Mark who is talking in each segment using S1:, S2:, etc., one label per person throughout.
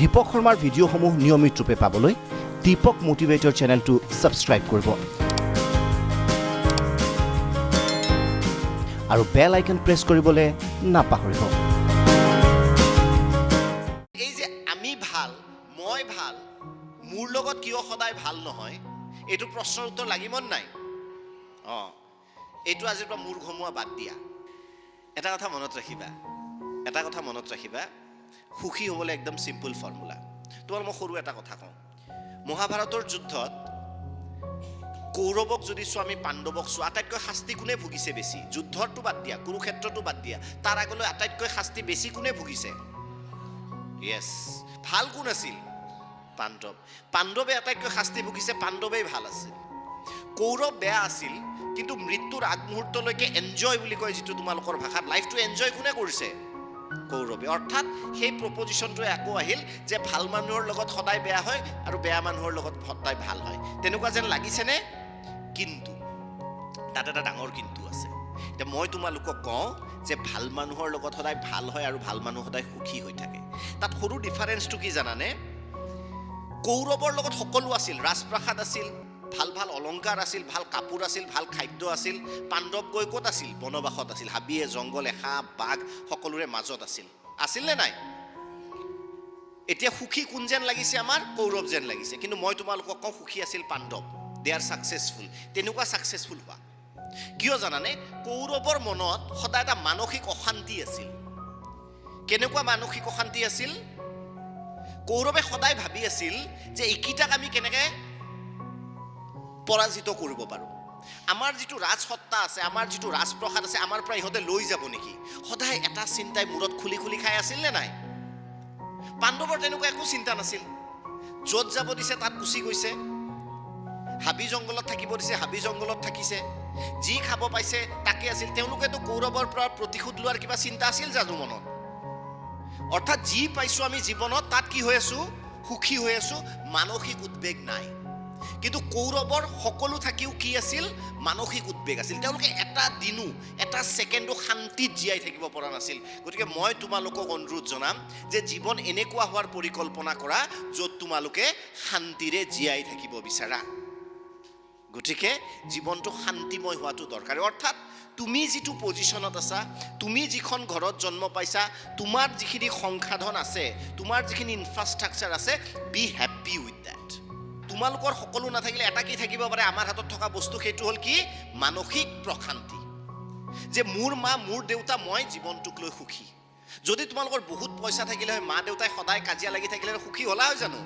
S1: দীপক শৰ্মাৰ ভিডিঅ'সমূহ নিয়মিত ৰূপে পাবলৈ দীপক মোটিভেটৰ চেনেলটো ছাবস্ক্ৰাইব কৰিব আৰু বেল আইকন প্ৰেছ কৰিবলৈ নাপাহৰিব।
S2: এই যে আমি ভাল, মই ভাল, মোৰ লগত কিয় সদায় ভাল নহয়, এইটো প্ৰশ্নৰ উত্তৰ লাগিব নাই? এইটো আজিৰ পৰা মূৰ ঘমোৱা বাদ দিয়া। এটা কথা মনত ৰাখিবা, সুখী হ'বলৈ একদম চিম্পল ফৰ্মুলা। তোমাৰ মই সৰু এটা কথা কওঁ, মহাভাৰতৰ যুদ্ধত কৌৰৱক যদি চোৱা, আমি পাণ্ডৱক চোৱা, আটাইতকৈ শাস্তি কোনে ভুগিছে বেছি? যুদ্ধৰটো বাদ দিয়া, কুৰুক্ষেত্ৰটো বাদ দিয়া, তাৰ আগলৈ আটাইতকৈ শাস্তি বেছি কোনে ভুগিছে? য়েছ, ভাল কোন আছিল? পাণ্ডৱ। পাণ্ডৱে আটাইতকৈ শাস্তি ভুগিছে, পাণ্ডৱেই ভাল আছিল। কৌৰৱ বেয়া আছিল, কিন্তু মৃত্যুৰ আগমুহূৰ্তলৈকে এনজয় বুলি কয় যিটো তোমালোকৰ ভাষাত, লাইফটো এনজয় কোনে কৰিছে? কৌৰৱে। অৰ্থাৎ সেই প্ৰপজিশ্যনটোৱে আকৌ আহিল যে ভাল মানুহৰ লগত সদায় বেয়া হয় আৰু বেয়া মানুহৰ লগত সদায় ভাল হয়, তেনেকুৱা যেন লাগিছেনে? কিন্তু তাত এটা ডাঙৰ কিন্তু আছে। এতিয়া মই তোমালোকক কওঁ যে ভাল মানুহৰ লগত সদায় ভাল হয় আৰু ভাল মানুহ সদায় সুখী হৈ থাকে। তাত সৰু ডিফাৰেঞ্চটো কি জানানে? কৌৰৱৰ লগত সকলো আছিল, ৰাজপ্ৰাসাদ আছিল, ভাল ভাল অলংকাৰ আছিল, ভাল কাপোৰ আছিল, ভাল খাদ্য আছিল। পাণ্ডৱ গৈ ক'ত আছিল? বনবাসত আছিল, হাবিয়ে জংঘলে সাপ বাঘ সকলোৰে মাজত আছিল নে নাই? এতিয়া সুখী কোন যেন লাগিছে? আমাৰ কৌৰৱ যেন লাগিছে। কিন্তু মই তোমালোকক কওঁ, সুখী আছিল পাণ্ডৱ। দে আৰ ছাকচেছফুল। তেনেকুৱা ছাকচেছফুল হোৱা কিয় জানানে? কৌৰৱৰ মনত সদায় এটা মানসিক অশান্তি আছিল। কেনেকুৱা মানসিক অশান্তি আছিল? কৌৰৱে সদায় ভাবি আছিল যে এইকেইটাক আমি কেনেকৈ পৰাজিত কৰিব পাৰোঁ। আমাৰ যিটো ৰাজসত্তা আছে, আমাৰ যিটো ৰাজপ্ৰসাদ আছে, আমাৰ পৰা ইহঁতে লৈ যাব নেকি? সদায় এটা চিন্তাই মূৰত খুলি খুলি খাই আছিল নে নাই? পাণ্ডৱৰ তেনেকুৱা একো চিন্তা নাছিল। য'ত যাব দিছে তাত গুচি গৈছে, হাবি জংঘলত থাকিব দিছে হাবি জংঘলত থাকিছে, যি খাব পাইছে তাকে আছিল। তেওঁলোকেতো কৌৰৱৰ পৰা প্ৰতিশোধ লোৱাৰ কিবা চিন্তা আছিল জানো মনত? অৰ্থাৎ যি পাইছোঁ আমি জীৱনত তাত কি হৈ আছোঁ? সুখী হৈ আছোঁ, মানসিক উদ্বেগ নাই। কিন্তু কৌৰৱৰ সকলো থাকিও কি আছিল? মানসিক উদ্বেগ আছিল। তেওঁলোকে এটা দিনো এটা ছেকেণ্ডো শান্তিত জীয়াই থাকিব পৰা নাছিল। গতিকে মই তোমালোকক অনুৰোধ জনাম যে জীৱন এনেকুৱা হোৱাৰ পৰিকল্পনা কৰা য'ত তোমালোকে শান্তিৰে জীয়াই থাকিব বিচাৰা। গতিকে জীৱনটো শান্তিময় হোৱাটো দৰকাৰী। অৰ্থাৎ তুমি যিটো পজিশ্যনত আছা, তুমি যিখন ঘৰত জন্ম পাইছা, তোমাৰ যিখিনি সংসাধন আছে, তোমাৰ যিখিনি ইনফ্ৰাষ্ট্ৰাকচাৰ আছে, বি হেপ্পী উইথ ডেট। তোমালোকৰ সকলো নাথাকিলে এটা কি থাকিব পাৰে আমাৰ হাতত থকা বস্তু, সেইটো হ'ল কি? মানসিক প্ৰশান্তি। যে মোৰ মা মোৰ দেউতা, মই জীৱনটোক লৈ সুখী। যদি তোমালোকৰ বহুত পইচা থাকিলে হয়, মা দেউতাই সদায় কাজিয়া লাগি থাকিলে সুখী হ'লা হয় জানো?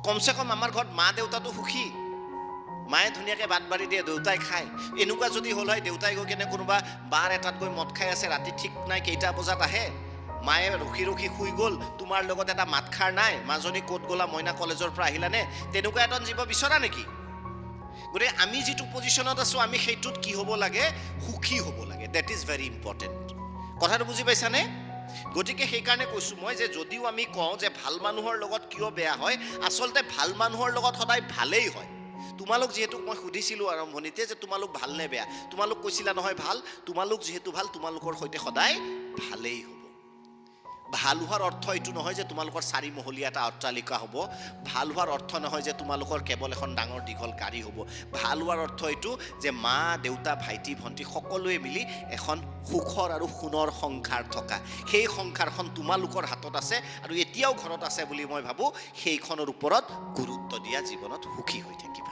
S2: কমচে কম আমাৰ ঘৰত মা দেউতাটো সুখী, মায়ে ধুনীয়াকৈ বাট বাঢ়ি দিয়ে, দেউতাই খায়। এনেকুৱা যদি হ'ল হয়, দেউতাই গৈ কেনে কোনোবা বাৰ এটাত গৈ মদ খাই আছে, ৰাতি ঠিক নাই কেইটা বজাত আহে, মায়ে ৰখি ৰখি শুই গ'ল, তোমাৰ লগত এটা মাতখাৰ নাই, মাজনী ক'ত গ'লা, মইনা কলেজৰ পৰা আহিলানে, তেনেকুৱা এজন জীৱ বিচৰা নেকি? গতিকে আমি যিটো পজিশ্যনত আছোঁ, আমি সেইটোত কি হ'ব লাগে? সুখী হ'ব লাগে। That is very important. কথাটো বুজি পাইছানে? গতিকে সেইকাৰণে কৈছোঁ মই যে যদিও আমি কওঁ যে ভাল মানুহৰ লগত কিয় বেয়া হয়, আচলতে ভাল মানুহৰ লগত সদায় ভালেই হয়। তোমালোক যিহেতু মই সুধিছিলোঁ আৰম্ভণিতে যে তোমালোক ভাল নে বেয়া, তোমালোক কৈছিলা নহয় ভাল। তোমালোক যিহেতু ভাল, তোমালোকৰ সৈতে সদায় ভালেই হ'ব। ভাল হোৱাৰ অৰ্থ এইটো নহয় যে তোমালোকৰ 4 মহলীয়া এটা অট্টালিকা হ'ব। ভাল হোৱাৰ অৰ্থ নহয় যে তোমালোকৰ কেৱল এখন ডাঙৰ দীঘল গাড়ী হ'ব। ভাল হোৱাৰ অৰ্থ এইটো যে মা দেউতা ভাইটি ভণ্টি সকলোৱে মিলি এখন সুখৰ আৰু সোণৰ সংসাৰ থকা, সেই সংসাৰখন তোমালোকৰ হাতত আছে আৰু এতিয়াও ঘৰত আছে বুলি মই ভাবোঁ। সেইখনৰ ওপৰত গুৰুত্ব দিয়া জীৱনত সুখী হৈ থাকিবা।